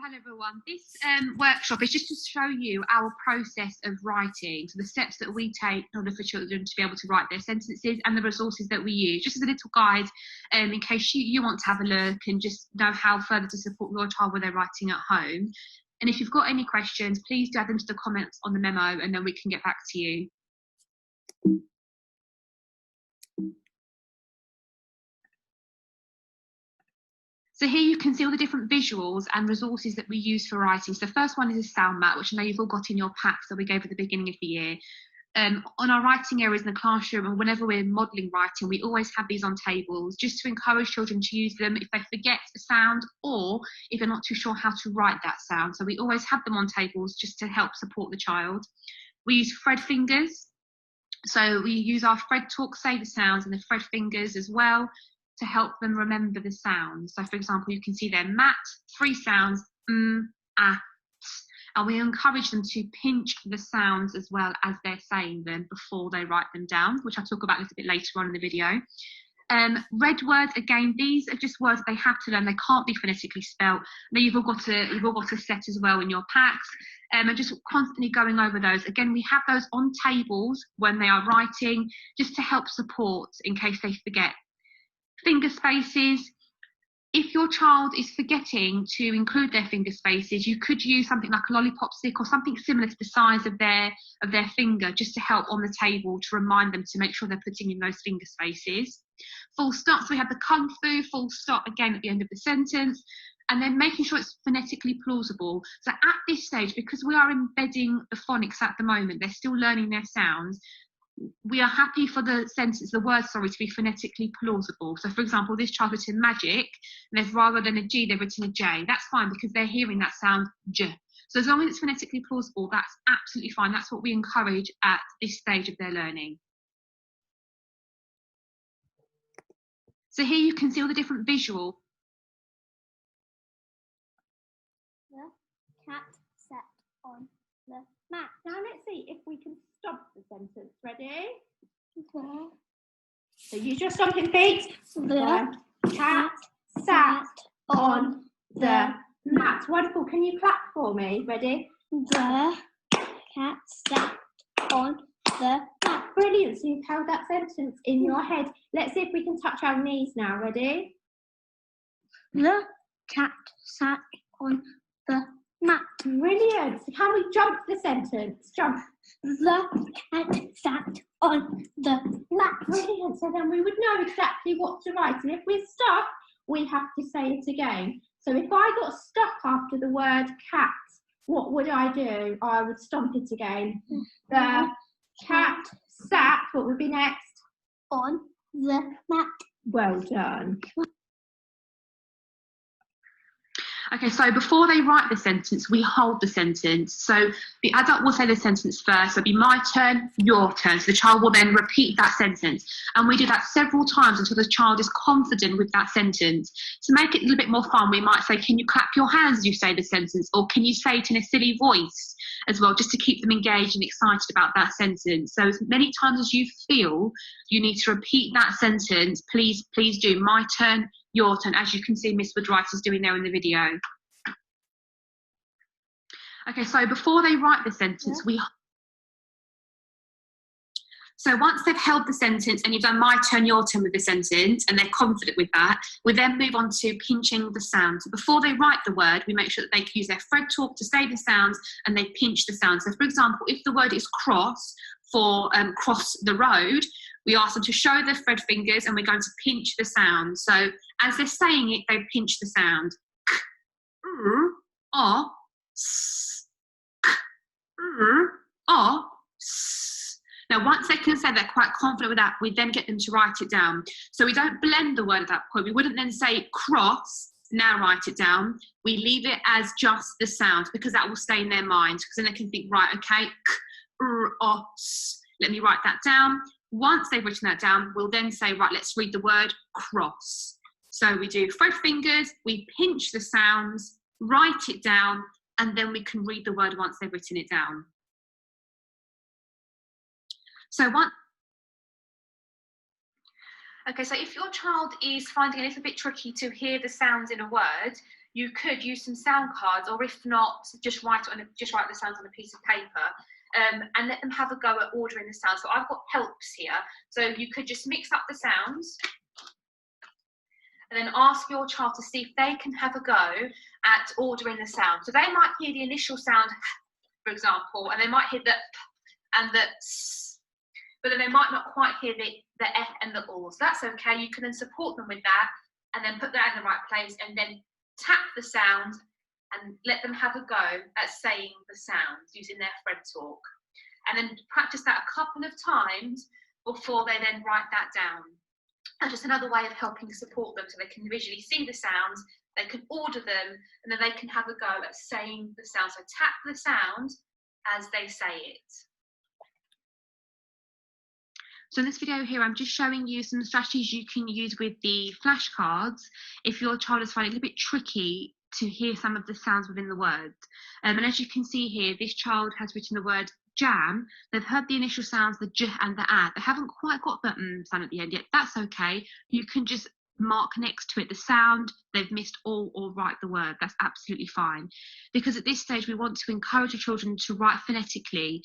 Hello everyone. This workshop is just to show you our process of writing, so the steps that we take in order for children to be able to write their sentences and the resources that we use, just as a little guide in case you want to have a look and just know how further to support your child when they're writing at home. And if you've got any questions, please do add them to the comments on the memo and then we can get back to you. So here you can see all the different visuals and resources that we use for writing. So the first one is a sound map, which I know you've all got in your packs that we gave at the beginning of the year. On our writing areas in the classroom, and whenever we're modelling writing, we always have these on tables just to encourage children to use them if they forget a sound or if they're not too sure how to write that sound. So we always have them on tables just to help support the child. We use Fred fingers. So we use our Fred talk, say the sounds, and the Fred fingers as well, to help them remember the sounds. So for example, you can see there, mat, 3 sounds, and we encourage them to pinch the sounds as well as they're saying them before they write them down, which I'll talk about a little bit later on in the video. Red words, again, these are just words they have to learn. They can't be phonetically spelt. Now you've all got a set as well in your packs, and just constantly going over those. Again, we have those on tables when they are writing, just to help support in case they forget. Finger spaces. If your child is forgetting to include their finger spaces, you could use something like a lollipop stick or something similar to the size of their finger, just to help on the table to remind them to make sure they're putting in those finger spaces. Full stops, we have the kung fu, full stop again at the end of the sentence, and then making sure it's phonetically plausible. So at this stage, because we are embedding the phonics at the moment, they're still learning their sounds, we are happy for the sentence, the word, sorry, to be phonetically plausible. So for example, this child written magic, and they've rather than a G, they've written a J. That's fine because they're hearing that sound J. So as long as it's phonetically plausible, that's absolutely fine. That's what we encourage at this stage of their learning. So here you can see all the different visual. The cat sat on the mat. Now let's see if we can stop the sentence. Ready? Okay. So use your stomping feet. The cat sat on the mat. Wonderful. Can you clap for me? Ready? The cat sat on the mat. Brilliant. So you've held that sentence in your head. Let's see if we can touch our knees now. Ready? The cat sat on the mat. Brilliant. So can we jump the sentence? Jump. The cat sat on the mat. Brilliant. So then we would know exactly what to write. And if we're stuck, we have to say it again. So if I got stuck after the word cat, what would I do? I would stomp it again. The cat sat, what would be next? On the mat. Well done. Okay, so before they write the sentence, we hold the sentence. So the adult will say the sentence first. So it'll be my turn, your turn. So the child will then repeat that sentence. And we do that several times until the child is confident with that sentence. To make it a little bit more fun, we might say, can you clap your hands as you say the sentence? Or can you say it in a silly voice as well, just to keep them engaged and excited about that sentence. So as many times as you feel you need to repeat that sentence, please do. My turn, your turn, as you can see Miss Woodwright is doing there in the video. Okay, so before they write the sentence, so once they've held the sentence and you've done my turn, your turn with the sentence, and they're confident with that, we then move on to pinching the sound. So before they write the word, we make sure that they can use their Fred talk to say the sounds and they pinch the sound. So for example, if the word is cross for cross the road, we ask them to show their Fred fingers and we're going to pinch the sound. So as they're saying it, they pinch the sound. K, r, s, k, r, s. Now, once they can say they're quite confident with that, we then get them to write it down. So we don't blend the word at that point. We wouldn't then say cross, now write it down. We leave it as just the sound because that will stay in their mind, because then they can think, right, okay, k, r, o, s. Let me write that down. Once they've written that down, we'll then say, right, let's read the word cross. So we do Fred fingers, we pinch the sounds, write it down, and then we can read the word once they've written it down. So Okay, so if your child is finding it a little bit tricky to hear the sounds in a word, you could use some sound cards, or if not, just write the sounds on a piece of paper, and let them have a go at ordering the sounds. So I've got helps here, so you could just mix up the sounds, and then ask your child to see if they can have a go at ordering the sound. So they might hear the initial sound, for example, and they might hear the p and the s, but then they might not quite hear the F and the O. So that's okay. You can then support them with that and then put that in the right place and then tap the sound and let them have a go at saying the sounds using their Fred talk. And then practice that a couple of times before they then write that down. That's just another way of helping support them so they can visually see the sounds, they can order them, and then they can have a go at saying the sound. So tap the sound as they say it. So in this video here, I'm just showing you some strategies you can use with the flashcards if your child is finding it a little bit tricky to hear some of the sounds within the words. And as you can see here, this child has written the word jam. They've heard the initial sounds, the j and the a. They haven't quite got the sound at the end yet. That's okay. You can just mark next to it the sound they've missed, or write the word. That's absolutely fine, because at this stage we want to encourage the children to write phonetically,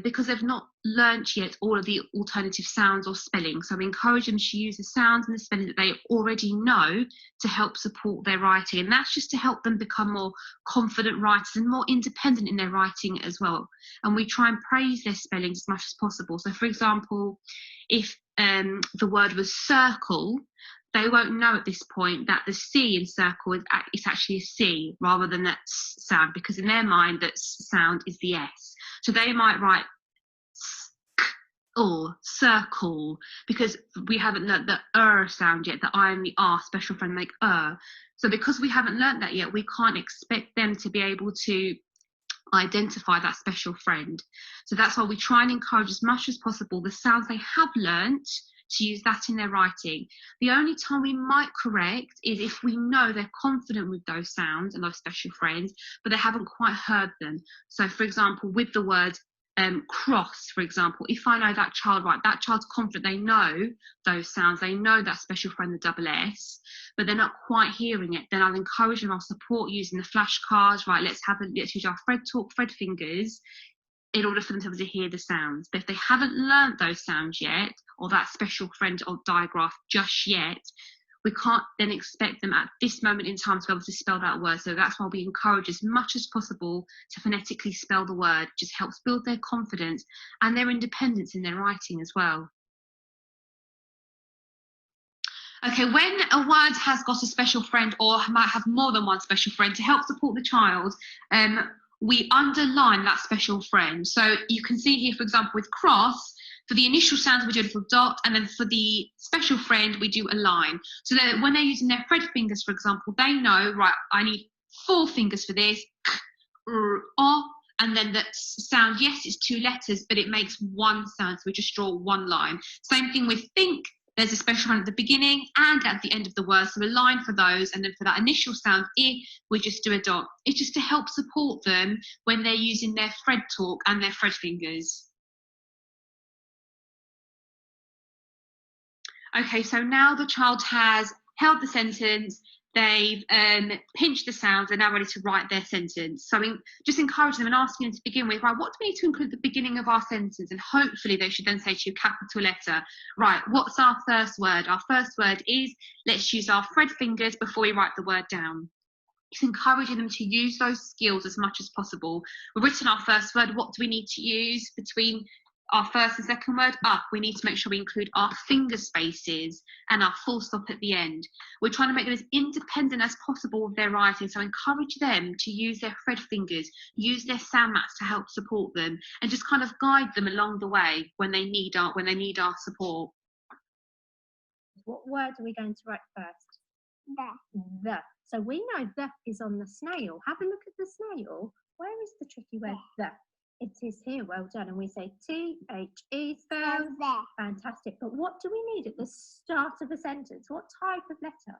because they've not learnt yet all of the alternative sounds or spelling. So we encourage them to use the sounds and the spelling that they already know to help support their writing, and that's just to help them become more confident writers and more independent in their writing as well. And we try and praise their spellings as much as possible. So for example, if the word was circle, they won't know at this point that the C in circle is actually a C rather than that sound, because in their mind that sound is the S. So they might write or circle, because we haven't learnt the sound yet, the I and the R special friend like So because we haven't learnt that yet, we can't expect them to be able to identify that special friend. So that's why we try and encourage as much as possible the sounds they have learnt to use that in their writing. The only time we might correct is if we know they're confident with those sounds and those special friends, but they haven't quite heard them. So for example, with the word cross, for example, if I know that child, right, that child's confident, they know those sounds, they know that special friend, the double S, but they're not quite hearing it, then I'll encourage them, I'll support using the flashcards, right, let's use our Fred talk, Fred fingers, in order for them to be able to hear the sounds. But if they haven't learnt those sounds yet, or that special friend or digraph just yet, we can't then expect them at this moment in time to be able to spell that word. So that's why we encourage as much as possible to phonetically spell the word. It just helps build their confidence and their independence in their writing as well. Okay, when a word has got a special friend or might have more than one special friend, to help support the child, we underline that special friend. So you can see here, for example, with cross, for the initial sounds, we do a little dot, and then for the special friend, we do a line. So that when they're using their Fred fingers, for example, they know, right, I need 4 fingers for this, and then the sound, yes, it's 2 letters, but it makes 1 sound, so we just draw 1 line. Same thing with think. There's a special one at the beginning and at the end of the word, so a line for those, and then for that initial sound, we just do a dot. It's just to help support them when they're using their Fred talk and their Fred fingers. Okay, so now the child has held the sentence, they've pinched the sounds, they're now ready to write their sentence. So just encourage them and asking them to begin with, right, what do we need to include at the beginning of our sentence? And hopefully they should then say to you, capital letter, right, what's our first word? Our first word is, let's use our Fred fingers before we write the word down. It's encouraging them to use those skills as much as possible. We've written our first word, what do we need to use between our first and second word? We need to make sure we include our finger spaces and our full stop at the end. We're trying to make them as independent as possible with their writing, so encourage them to use their Fred fingers, use their sound mats to help support them, and just kind of guide them along the way when they need our support. What word are we going to write first? The. So we know the is on the snail. Have a look at the snail. Where is the tricky word the? It is here, well done. And we say T-H-E spell. Fantastic. But what do we need at the start of a sentence? What type of letter?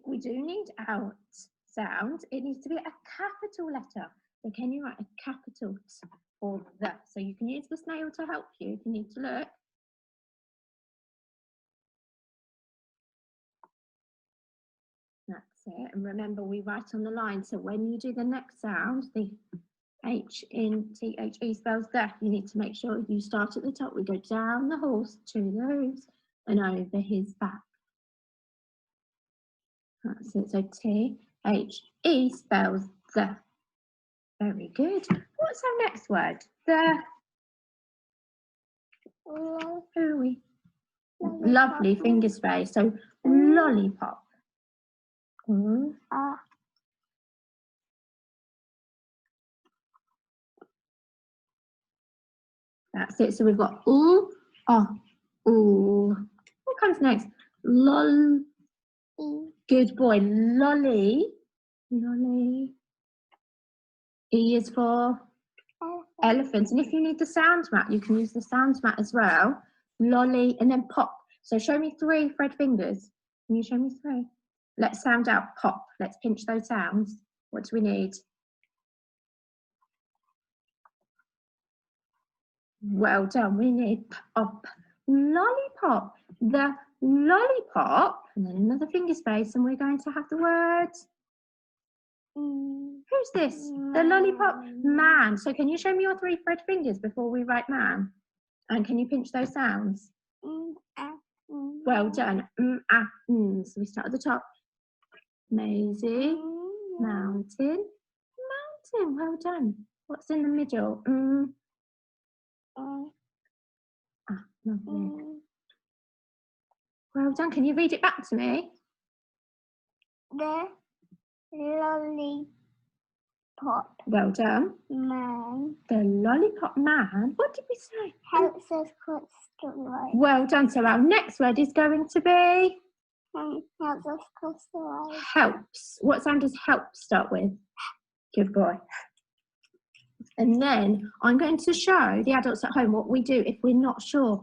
We do need out sound. It needs to be a capital letter. So can you write a capital for the? So you can use the snail to help you if you need to look. it. And remember, we write on the line. So when you do the next sound, the H in THE spells the, you need to make sure you start at the top. We go down the horse to the hooves and over his back. That's it. So THE spells the. Very good. What's our next word? The. Who are we? Lovely finger space. So lollipop. That's it. So we've got ooh, ooh. What comes next? Lol. Good boy. Lolly. Lolly. E is for elephant. And if you need the sound mat, you can use the sound mat as well. Lolly and then pop. So show me 3 Fred fingers. Can you show me 3? Let's sound out pop. Let's pinch those sounds. What do we need? Well done. We need pop. Lollipop. The lollipop. And then another finger space. And we're going to have the word. Who's this? The lollipop man. So can you show me your 3 Fred fingers before we write man? And can you pinch those sounds? Well done. So we start at the top. Maisie. Mountain. Mountain. Well done. What's in the middle? Lovely. Well done. Can you read it back to me? The lollipop Well done. man The lollipop man. What did we say? helps us cross the road. Well done. So our next word is going to be Helps us cross the road. helps. What sound does help start with? Good boy. And then I'm going to show the adults at home what we do if we're not sure.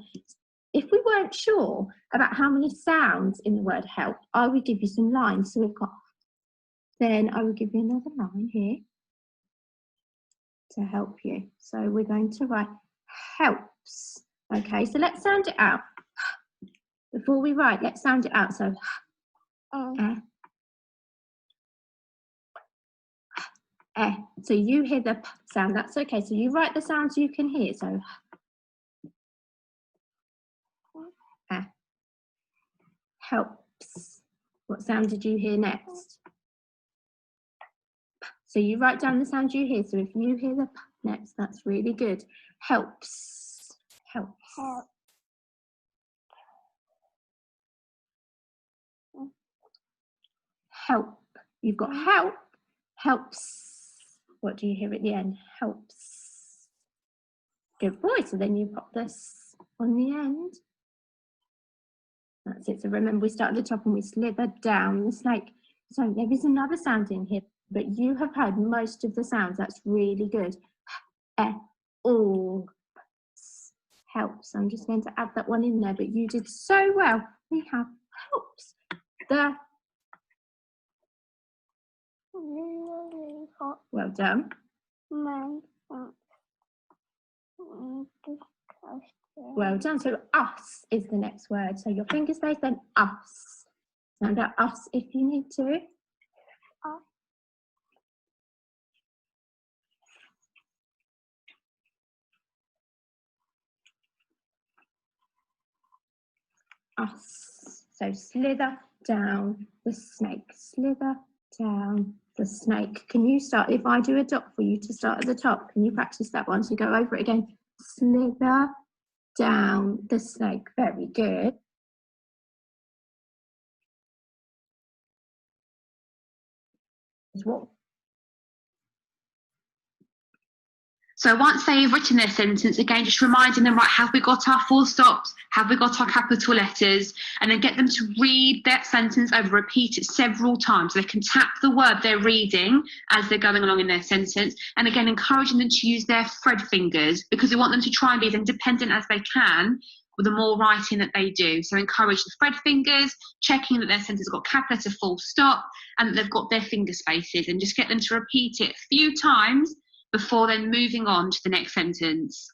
If we weren't sure about how many sounds in the word help, I would give you some lines. So we've got, then I will give you another line here to help you. So we're going to write helps. Okay, so let's sound it out. Before we write, let's sound it out. So, so you hear the p sound, that's okay. So you write the sounds you can hear. So, helps. What sound did you hear next? So you write down the sound you hear. So if you hear the p next, that's really good. Helps. Helps. Help. Help. You've got help. Helps. What do you hear at the end? Helps. Good boy. So then you pop this on the end. That's it. So remember, we start at the top and we slither down the snake. So there is another sound in here, but you have heard most of the sounds. That's really good. All helps. I'm just going to add that one in there, but you did so well. We have helps. The Lollipop well done. man Well done. So us is the next word. So your finger space, then us. Sound out us if you need to. Us. So slither down the snake. Slither down the snake. Can you start, if I do a dot for you to start at the top, can you practice that one? So go over it again. Slither down the snake. Very good. What? So once they've written their sentence, again, just reminding them, right, have we got our full stops? Have we got our capital letters? And then get them to read that sentence over, repeat it several times. So they can tap the word they're reading as they're going along in their sentence. And again, encouraging them to use their Fred fingers, because we want them to try and be as independent as they can with the more writing that they do. So encourage the Fred fingers, checking that their sentence has got capital letter, full stop, and that they've got their finger spaces, and just get them to repeat it a few times before then moving on to the next sentence.